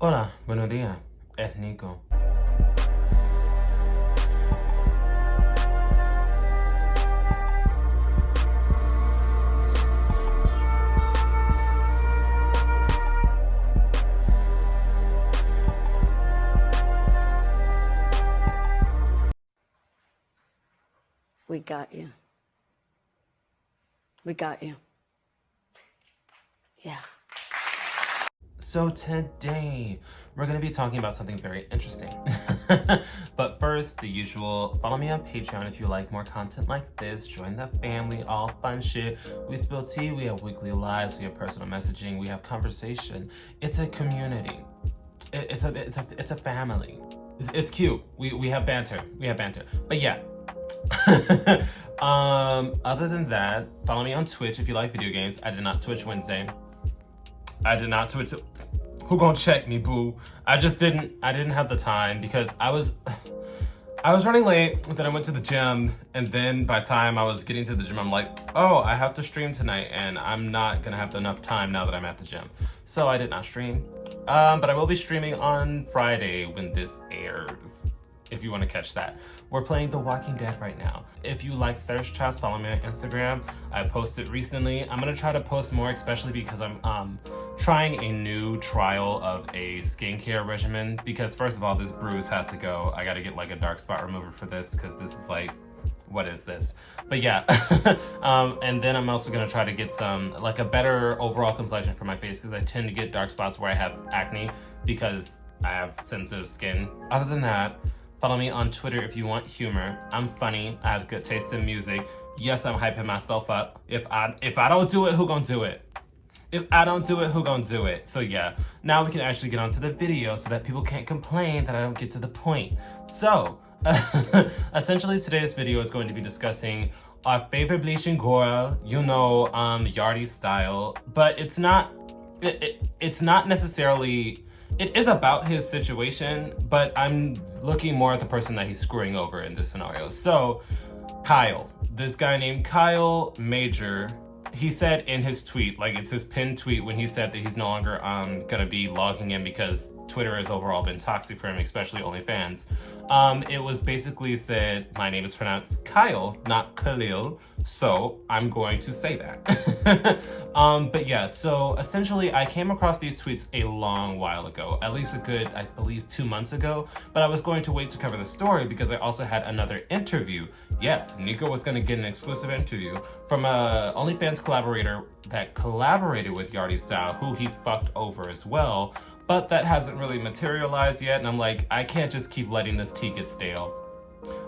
Hola, buenos días. Es Nico. We got you. We got you. Yeah. So today, we're going to be talking about something very interesting. But first, the usual, follow me on Patreon if you like more content like this. Join the family, all fun shit. We spill tea, we have weekly lives, we have personal messaging, we have conversation. It's a community. It's a family. It's cute. We have banter. But yeah. Other than that, follow me on Twitch if you like video games. I did not Twitch Wednesday. I did not Twitch. Who gonna check me, boo? I didn't have the time because I was running late. Then I went to the gym, and then by the time I was getting to the gym, I'm like, oh, I have to stream tonight, and I'm not gonna have enough time now that I'm at the gym. So I did not stream. But I will be streaming on Friday when this airs, if you want to catch that. We're playing The Walking Dead right now. If you like thirst traps, follow me on Instagram. I posted recently. I'm gonna try to post more, especially because I'm trying a new trial of a skincare regimen. Because first of all, this bruise has to go. I gotta get like a dark spot remover for this because this is like, what is this? But yeah, and then I'm also gonna try to get some, like a better overall complexion for my face because I tend to get dark spots where I have acne because I have sensitive skin. Other than that, follow me on Twitter if you want humor. I'm funny, I have good taste in music. Yes, I'm hyping myself up. If I don't do it, who gonna do it? If I don't do it, who gonna do it? So yeah, now we can actually get onto the video so that people can't complain that I don't get to the point. So, essentially today's video is going to be discussing our favorite bleaching girl, Yardiestyle, but it's not necessarily, it is about his situation, but I'm looking more at the person that he's screwing over in this scenario. So, Kyle, this guy named Kyle Major, he said in his tweet, like it's his pinned tweet when he said that he's no longer gonna be logging in because Twitter has overall been toxic for him, especially OnlyFans. It was basically said, my name is pronounced Kyle, not Khalil, so I'm going to say that. But yeah, so essentially I came across these tweets a long while ago, at least a good, I believe 2 months ago, but I was going to wait to cover the story because I also had another interview. Yes, Nico was gonna get an exclusive interview from a OnlyFans collaborator that collaborated with Yardiestyle, who he fucked over as well, but that hasn't really materialized yet, and I'm like, I can't just keep letting this tea get stale.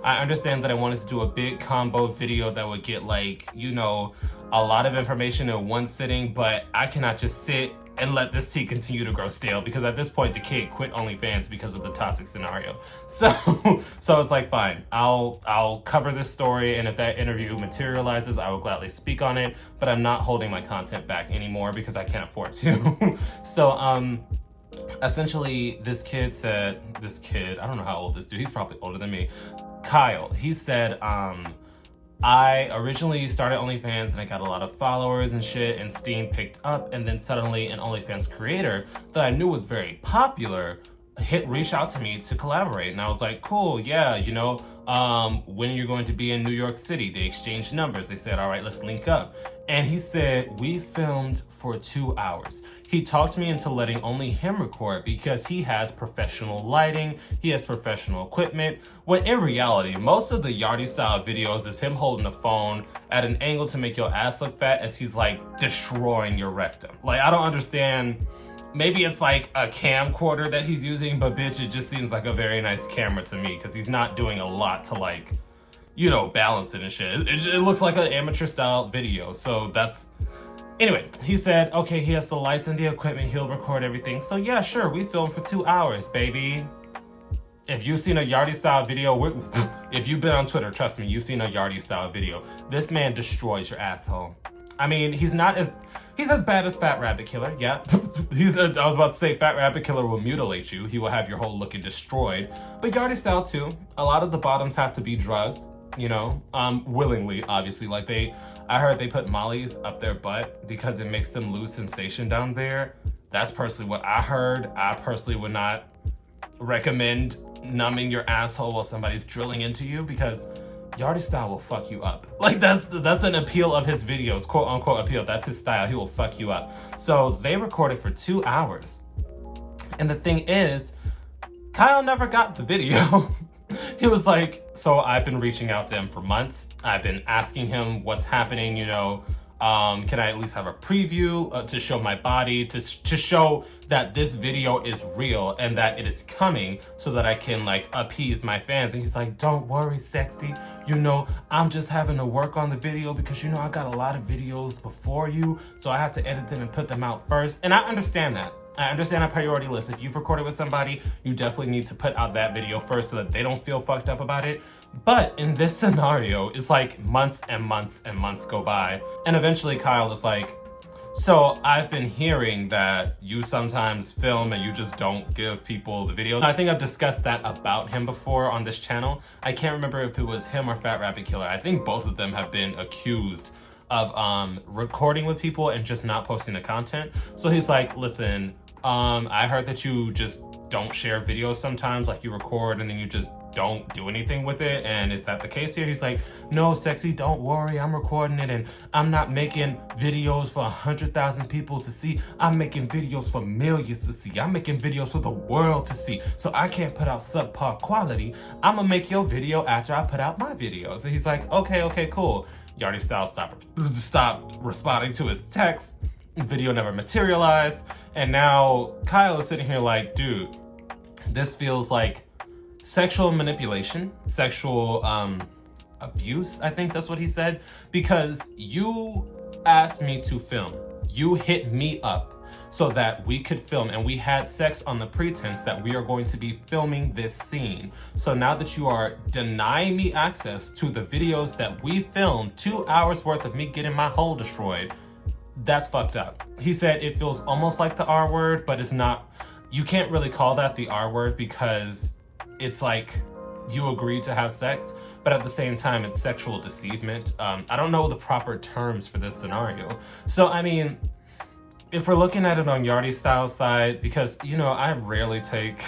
I understand that I wanted to do a big combo video that would get like, a lot of information in one sitting, but I cannot just sit and let this tea continue to grow stale because at this point the kid quit OnlyFans because of the toxic scenario. So it's like, fine, I'll cover this story, and if that interview materializes, I will gladly speak on it, but I'm not holding my content back anymore because I can't afford to. So essentially this kid, I don't know how old this dude, he's probably older than me, Kyle, he said, I originally started OnlyFans and I got a lot of followers and shit, and Steam picked up, and then suddenly an OnlyFans creator that I knew was very popular reached out to me to collaborate, and I was like, cool, yeah, when you're going to be in New York City. They exchanged numbers. They said, all right, let's link up. And he said, we filmed for 2 hours. He talked me into letting only him record because he has professional lighting, he has professional equipment, when in reality, most of the Yardiestyle videos is him holding the phone at an angle to make your ass look fat as he's like destroying your rectum. Like, I don't understand. Maybe it's like a camcorder that he's using, but bitch, it just seems like a very nice camera to me because he's not doing a lot to like, balance it and shit. It looks like an amateur style video. So that's, anyway, he said, okay, he has the lights and the equipment, he'll record everything. So yeah, sure, we filmed for 2 hours, baby. If you've seen a Yardiestyle video, if you've been on Twitter, trust me, you've seen a Yardiestyle video. This man destroys your asshole. I mean, he's as bad as Fat Rabbit Killer, yeah. I was about to say Fat Rabbit Killer will mutilate you. He will have your whole looking destroyed. But Yardiestyle too. A lot of the bottoms have to be drugged. you know, willingly, obviously. Like I heard they put mollies up their butt because it makes them lose sensation down there. That's personally what I heard. I personally would not recommend numbing your asshole while somebody's drilling into you, because Yardiestyle will fuck you up. Like that's an appeal of his videos, quote unquote appeal. That's his style. He will fuck you up. So they recorded for 2 hours. And the thing is, Kyle never got the video. He was like, so I've been reaching out to him for months. I've been asking him what's happening, you know, can I at least have a preview to show my body, to show that this video is real and that it is coming, so that I can like appease my fans. And he's like, don't worry, sexy. You know, I'm just having to work on the video because, you know, I got a lot of videos before you, so I have to edit them and put them out first. And I understand that. I understand a priority list. If you've recorded with somebody, you definitely need to put out that video first so that they don't feel fucked up about it. But in this scenario, it's like months and months and months go by. And eventually Kyle is like, so I've been hearing that you sometimes film and you just don't give people the video. I think I've discussed that about him before on this channel. I can't remember if it was him or Fat Rabbit Killer. I think both of them have been accused of recording with people and just not posting the content. So he's like, listen, I heard that you just don't share videos sometimes, like you record and then you just don't do anything with it. And is that the case here? He's like, no, sexy, don't worry. I'm recording it and I'm not making videos for 100,000 people to see. I'm making videos for millions to see. I'm making videos for the world to see. So I can't put out subpar quality. I'm gonna make your video after I put out my videos. And he's like, okay, cool. Yardiestyle stopped responding to his text. Video never materialized. And now Kyle is sitting here like, dude, this feels like sexual manipulation, sexual abuse, I think that's what he said, because you asked me to film. You hit me up so that we could film, and we had sex on the pretense that we are going to be filming this scene. So now that you are denying me access to the videos that we filmed, 2 hours worth of me getting my hole destroyed, that's fucked up. He said it feels almost like the R word, but it's not. You can't really call that the R word because it's like you agreed to have sex, but at the same time, it's sexual deceivement. I don't know the proper terms for this scenario. So, I mean, if we're looking at it on Yardiestyle side, because, you know, I rarely take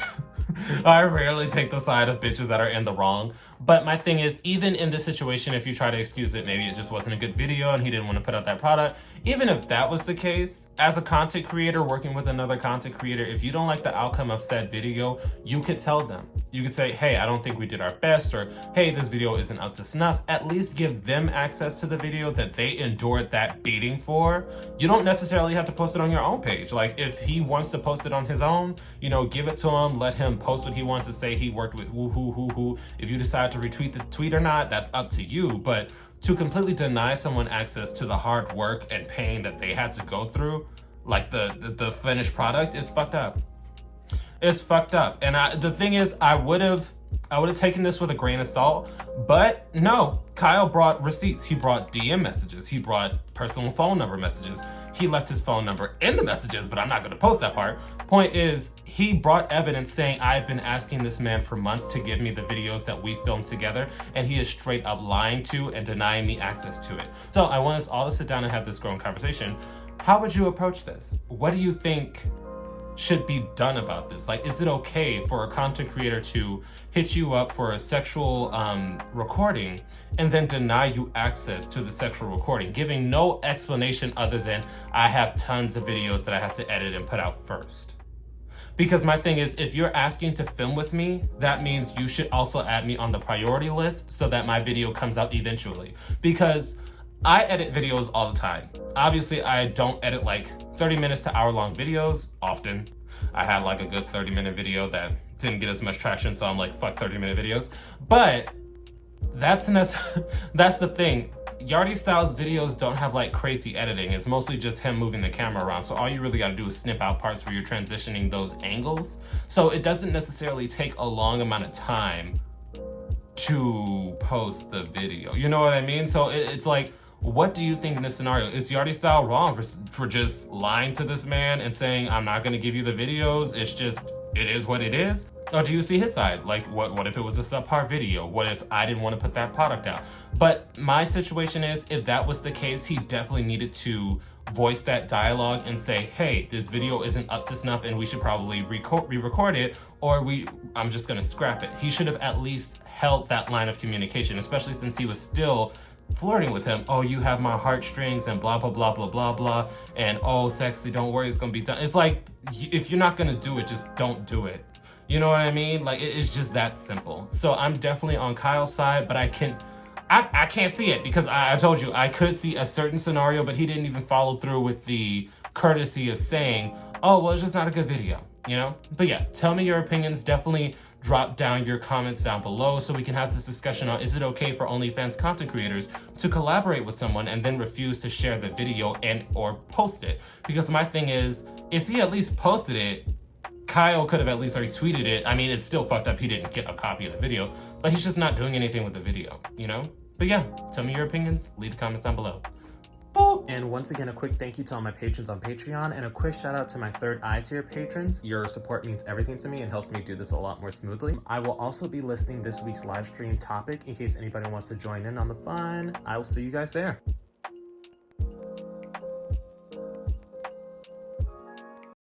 the side of bitches that are in the wrong. But my thing is, even in this situation, if you try to excuse it, maybe it just wasn't a good video and he didn't want to put out that product. Even if that was the case, as a content creator working with another content creator, if you don't like the outcome of said video, you could tell them. You could say, hey, I don't think we did our best, or hey, this video isn't up to snuff. At least give them access to the video that they endured that beating for. You don't necessarily have to post it on your own page. Like, if he wants to post it on his own, you know, give it to him, let him post what he wants to say. He worked with who. If you decide to retweet the tweet or not, that's up to you. But to completely deny someone access to the hard work and pain that they had to go through, like the finished product, is fucked up. It's fucked up. And the thing is, I would have taken this with a grain of salt, but no, Kyle brought receipts. He brought DM messages. He brought personal phone number messages. He left his phone number in the messages, but I'm not gonna post that part. Point is, he brought evidence saying, I've been asking this man for months to give me the videos that we filmed together, and he is straight up lying to and denying me access to it. So I want us all to sit down and have this growing conversation. How would you approach this? What do you think should be done about this? Like, is it okay for a content creator to hit you up for a sexual recording and then deny you access to the sexual recording, giving no explanation other than I have tons of videos that I have to edit and put out first? Because my thing is, if you're asking to film with me, that means you should also add me on the priority list so that my video comes out eventually. Because I edit videos all the time. Obviously, I don't edit like 30 minutes to hour-long videos often. I had like a good 30-minute video that didn't get as much traction, so I'm like, fuck 30-minute videos. But that's the thing. Yardiestyle videos don't have like crazy editing. It's mostly just him moving the camera around. So all you really gotta do is snip out parts where you're transitioning those angles. So it doesn't necessarily take a long amount of time to post the video. You know what I mean? So it's like, what do you think in this scenario? Is Yardiestyle wrong for just lying to this man and saying, I'm not gonna give you the videos? It's just, it is what it is? Or do you see his side? Like, what if it was a subpar video? What if I didn't want to put that product out? But my situation is, if that was the case, he definitely needed to voice that dialogue and say, hey, this video isn't up to snuff and we should probably re-record it, or I'm just gonna scrap it. He should have at least held that line of communication, especially since he was still flirting with him. Oh, you have my heartstrings and blah, blah, blah, blah, blah, blah. And oh, sexy, don't worry, it's gonna be done. It's like, if you're not gonna do it, just don't do it. You know what I mean? Like, it's just that simple. So I'm definitely on Kyle's side, but I can't see it because I told you I could see a certain scenario, but he didn't even follow through with the courtesy of saying, oh, well, it's just not a good video, you know? But yeah, tell me your opinions. Definitely drop down your comments down below so we can have this discussion on, is it okay for OnlyFans content creators to collaborate with someone and then refuse to share the video and or post it? Because my thing is, if he at least posted it, Kyle could have at least retweeted it. I mean, it's still fucked up he didn't get a copy of the video, but he's just not doing anything with the video, you know? But yeah, tell me your opinions, leave the comments down below. Boop. And once again, a quick thank you to all my patrons on Patreon, and a quick shout out to my third eye tier patrons. Your support means everything to me and helps me do this a lot more smoothly. I will also be listing this week's live stream topic in case anybody wants to join in on the fun. I will see you guys there.